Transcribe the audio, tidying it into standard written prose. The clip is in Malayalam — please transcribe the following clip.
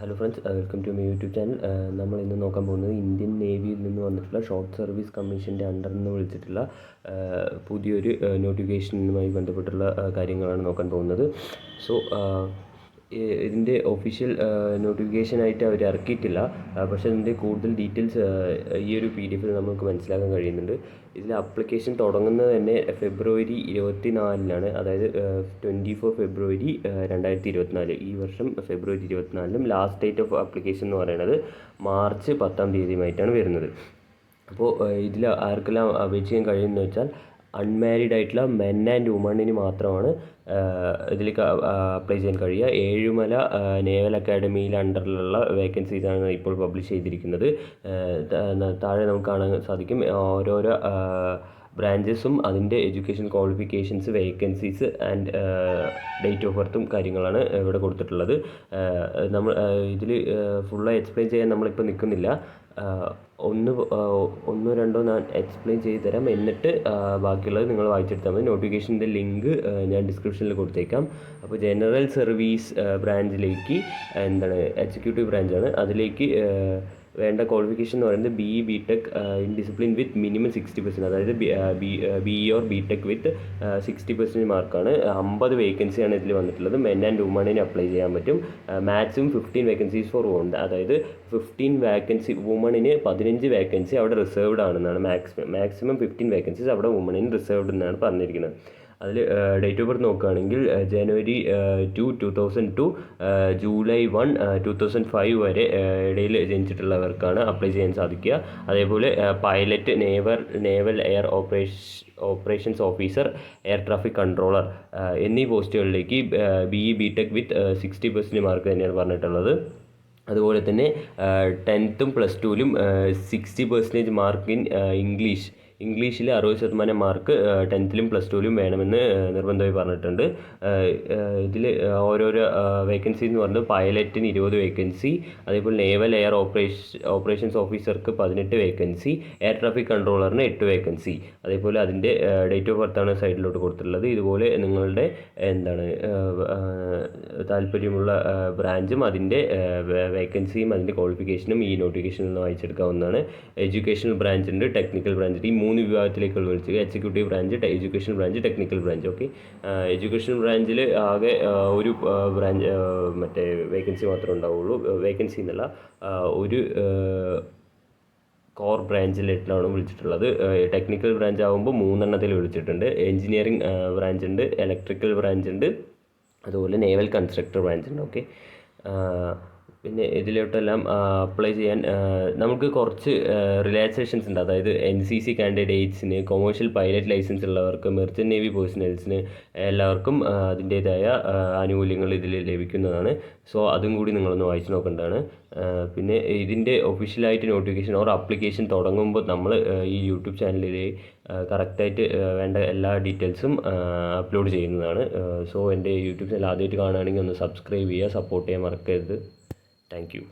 Hello friends, welcome to my YouTube channel. നമ്മൾ ഇന്ന് നോക്കാൻ പോകുന്നത് ഇന്ത്യൻ നേവിയിൽ നിന്ന് വന്നിട്ടുള്ള ഷോർട്ട് സർവീസ് കമ്മീഷൻ്റെ അണ്ടറിൽ നിന്ന് വിളിച്ചിട്ടുള്ള പുതിയൊരു നോട്ടിഫിക്കേഷനുമായി ബന്ധപ്പെട്ടുള്ള കാര്യങ്ങളാണ് നോക്കാൻ പോകുന്നത്. സോ ഇതിൻ്റെ ഒഫീഷ്യൽ നോട്ടിഫിക്കേഷനായിട്ട് അവർ ഇറക്കിയിട്ടില്ല, പക്ഷേ ഇതിൻ്റെ കൂടുതൽ ഡീറ്റെയിൽസ് ഈ ഒരു PDF നമുക്ക് മനസ്സിലാക്കാൻ കഴിയുന്നുണ്ട്. ഇതിൽ അപ്ലിക്കേഷൻ തുടങ്ങുന്നത് തന്നെ ഫെബ്രുവരി 24-നാണ്, അതായത് 24 ഫെബ്രുവരി 2024, ഈ വർഷം ഫെബ്രുവരി 24-നും. ലാസ്റ്റ് ഡേറ്റ് ഓഫ് അപ്ലിക്കേഷൻ എന്ന് പറയുന്നത് മാർച്ച് 10-ാം വരുന്നത്. അപ്പോൾ ഇതിൽ ആർക്കെല്ലാം അപേക്ഷിക്കാൻ കഴിയുമെന്ന് വെച്ചാൽ അൺമാരീഡ് ആയിട്ടുള്ള മെൻ ആൻഡ് വുമണിന് മാത്രമാണ് ഇതിലേക്ക് അപ്ലൈ ചെയ്യാൻ കഴിയുക. ഏഴുമല നേവൽ അക്കാഡമിയിൽ അണ്ടറിലുള്ള വേക്കൻസീസാണ് ഇപ്പോൾ പബ്ലിഷ് ചെയ്തിരിക്കുന്നത്. താഴെ നമുക്ക് കാണാൻ സാധിക്കും ഓരോരോ ബ്രാഞ്ചസും അതിൻ്റെ education qualifications, vacancies and date of ബർത്തും കാര്യങ്ങളാണ് ഇവിടെ കൊടുത്തിട്ടുള്ളത്. നമ്മൾ ഇതിൽ ഫുള്ളായി എക്സ്പ്ലെയിൻ ചെയ്യാൻ നമ്മളിപ്പോൾ നിൽക്കുന്നില്ല. ഒന്നോ രണ്ടോ ഞാൻ എക്സ്പ്ലെയിൻ ചെയ്ത് തരാം, എന്നിട്ട് ബാക്കിയുള്ളത് നിങ്ങൾ വായിച്ചെടുത്താൽ മതി. നോട്ടിഫിക്കേഷൻ്റെ ലിങ്ക് ഞാൻ ഡിസ്ക്രിപ്ഷനിൽ കൊടുത്തേക്കാം. അപ്പോൾ ജനറൽ സർവീസ് ബ്രാഞ്ചിലേക്ക് എക്സിക്യൂട്ടീവ് ബ്രാഞ്ചാണ്, അതിലേക്ക് വേണ്ട ക്വാളിഫിക്കേഷൻ എന്ന് പറയുന്നത് BE/BTech in discipline with minimum 60%, അതായത് BE ഓർ BTech വിത്ത് 60% മാർക്കാണ്. 50 വേക്കൻസിയാണ് ഇതിൽ വന്നിട്ടുള്ളത്. മെൻ ആൻഡ് വുമണിന് അപ്ലൈ ചെയ്യാൻ പറ്റും. മാക്സിമം 15 വേക്കൻസീസ് ഫോർ വുമൺ, അതായത് 15 വേക്കൻസി വുമണിന് 15 വേക്കൻസി അവിടെ റിസർവ്ഡ് ആണെന്നാണ്. മാക്സിമം 15 വേക്കൻസീസ് അവിടെ വുമണിന് റിസർവ്ഡ് എന്നാണ് പറഞ്ഞിരിക്കുന്നത്. അതിൽ ഡേറ്റ് ഓഫ് ബർത്ത് നോക്കുകയാണെങ്കിൽ January 2, 2002 July 1, 2005 വരെ ഇടയിൽ ജനിച്ചിട്ടുള്ളവർക്കാണ് അപ്ലൈ ചെയ്യാൻ സാധിക്കുക. അതേപോലെ pilot, naval air operations officer, air traffic controller എന്നീ പോസ്റ്റുകളിലേക്ക് BE/BTech വിത്ത് 60% മാർക്ക് തന്നെയാണ് പറഞ്ഞിട്ടുള്ളത്. അതുപോലെ തന്നെ 10th പ്ലസ് 2-ലും 60% മാർക്ക് ഇൻ ഇംഗ്ലീഷിൽ 60% മാർക്ക് 10th പ്ലസ് 2-ലും വേണമെന്ന് നിർബന്ധമായി പറഞ്ഞിട്ടുണ്ട്. ഇതിൽ ഓരോരോ വേക്കൻസി എന്ന് പറയുന്നത് പൈലറ്റിന് 20 വേക്കൻസി, അതേപോലെ നേവൽ എയർ ഓപ്പറേഷൻസ് ഓഫീസർക്ക് 18 വേക്കൻസി, എയർ ട്രാഫിക് കൺട്രോളറിന് 8 വേക്കൻസി. അതേപോലെ അതിൻ്റെ ഡേറ്റ് ഓഫ് ബർത്താണ് സൈഡിലോട്ട് കൊടുത്തിട്ടുള്ളത്. ഇതുപോലെ നിങ്ങളുടെ താല്പര്യമുള്ള ബ്രാഞ്ചും അതിൻ്റെ വേക്കൻസിയും അതിൻ്റെ ക്വാളിഫിക്കേഷനും ഈ നോട്ടിഫിക്കേഷനിൽ നിന്ന് വായിച്ചെടുക്കാവുന്നതാണ്. എഡ്യൂക്കേഷണൽ ബ്രാഞ്ച് ഉണ്ട്, ടെക്നിക്കൽ ബ്രാഞ്ച് ഉണ്ട്. ഈ 3 വിഭാഗത്തിലേക്കുള്ള വിളിച്ചത് executive branch, education branch, technical branch. Okay, education ബ്രാഞ്ചിൽ ആകെ ഒരു ബ്രാഞ്ച് മറ്റേ വേക്കൻസി മാത്രമേ ഉണ്ടാവുള്ളൂ. വേക്കൻസി എന്നല്ല, ഒരു കോർ ബ്രാഞ്ചിലായിട്ടാണ് വിളിച്ചിട്ടുള്ളത്. ടെക്നിക്കൽ ബ്രാഞ്ച് ആകുമ്പോൾ 3 എണ്ണത്തിൽ വിളിച്ചിട്ടുണ്ട്. എഞ്ചിനീയറിംഗ് ബ്രാഞ്ച് ഉണ്ട്, ഇലക്ട്രിക്കൽ ബ്രാഞ്ച് ഉണ്ട്, അതുപോലെ നേവൽ കൺസ്ട്രക്ടർ ബ്രാഞ്ച് ഉണ്ട്. ഓക്കെ, പിന്നെ ഇതിലോട്ടെല്ലാം അപ്ലൈ ചെയ്യാൻ നമുക്ക് കുറച്ച് റിലാക്സേഷൻസ് ഉണ്ട്. അതായത് NCC കാൻഡിഡേറ്റ്സിന്, കൊമേഴ്ഷ്യൽ പൈലറ്റ് ലൈസൻസ് ഉള്ളവർക്ക്, മെർച്ചൻ്റ് നേവി പേഴ്സണൽസിന് എല്ലാവർക്കും അതിൻ്റേതായ ആനുകൂല്യങ്ങൾ ഇതിൽ ലഭിക്കുന്നതാണ്. സോ അതും കൂടി നിങ്ങളൊന്ന് വായിച്ച് നോക്കേണ്ടതാണ്. പിന്നെ ഇതിൻ്റെ ഒഫീഷ്യലായിട്ട് നോട്ടിഫിക്കേഷൻ ഓർ അപ്ലിക്കേഷൻ തുടങ്ങുമ്പോൾ നമ്മൾ ഈ യൂട്യൂബ് ചാനലിൽ കറക്റ്റായിട്ട് വേണ്ട എല്ലാ ഡീറ്റെയിൽസും അപ്ലോഡ് ചെയ്യുന്നതാണ്. സോ എൻ്റെ യൂട്യൂബ് ചാനൽ ആദ്യമായിട്ട് കാണുകയാണെങ്കിൽ ഒന്ന് സബ്സ്ക്രൈബ് ചെയ്യുക, സപ്പോർട്ട് ചെയ്യാൻ മറക്കരുത്. Thank you.